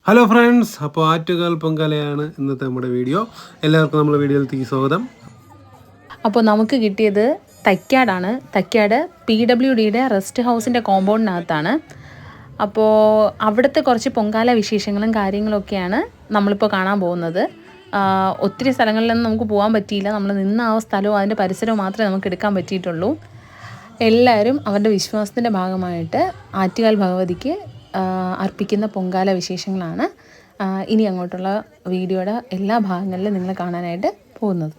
Hello friends, അപ്പോൾ ആറ്റുകാൽ പൊങ്കാലയാണ് ഇന്നത്തെ നമ്മുടെ വീഡിയോ. എല്ലാവർക്കും നമ്മുടെ വീഡിയോയിലേക്ക് സ്വാഗതം. അപ്പോൾ നമുക്ക് കിട്ടിയത് തൈക്കാടാണ്. തൈക്കാട് PWDയുടെ റെസ്റ്റ് ഹൗസിൻ്റെ കോമ്പൗണ്ടിനകത്താണ്. അപ്പോൾ അവിടുത്തെ കുറച്ച് പൊങ്കാല വിശേഷങ്ങളും കാര്യങ്ങളൊക്കെയാണ് നമ്മളിപ്പോൾ കാണാൻ പോകുന്നത്. ഒത്തിരി സ്ഥലങ്ങളിലൊന്നും നമുക്ക് പോകാൻ പറ്റിയില്ല. നമ്മൾ നിന്ന ആ സ്ഥലവും അതിൻ്റെ പരിസരവും മാത്രമേ നമുക്ക് എടുക്കാൻ പറ്റിയിട്ടുള്ളൂ. എല്ലാവരും അവരുടെ വിശ്വാസത്തിൻ്റെ ഭാഗമായിട്ട് ആറ്റുകാൽ ഭഗവതിക്ക് അർപ്പിക്കുന്ന പൊങ്കാല വിശേഷങ്ങളാണ് ഇനി അങ്ങോട്ടുള്ള വീഡിയോയുടെ എല്ലാ ഭാഗങ്ങളിലും നിങ്ങൾ കാണാനായിട്ട് പോകുന്നത്.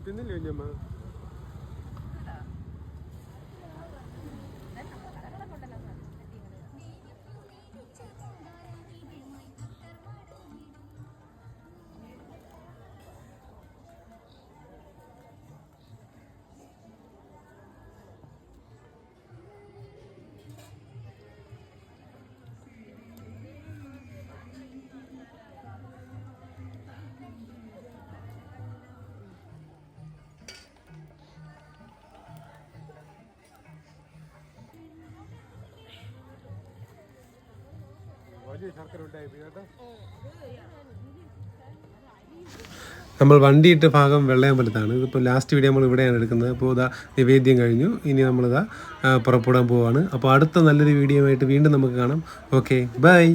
തിന്നില്ലേ കുഞ്ഞമ്മ? നമ്മൾ വണ്ടിയിട്ട് ഭാഗം വെള്ളയമ്പലത്താണ്. ഇതിപ്പോൾ ലാസ്റ്റ് വീഡിയോ നമ്മൾ ഇവിടെയാണ് എടുക്കുന്നത്. അപ്പോൾ ഇതാ നിവേദ്യം കഴിഞ്ഞു. ഇനി നമ്മളിതാ പുറപ്പെടാൻ പോവാണ്. അപ്പോൾ അടുത്ത നല്ലൊരു വീഡിയോ ആയിട്ട് വീണ്ടും നമുക്ക് കാണാം. Okay, by.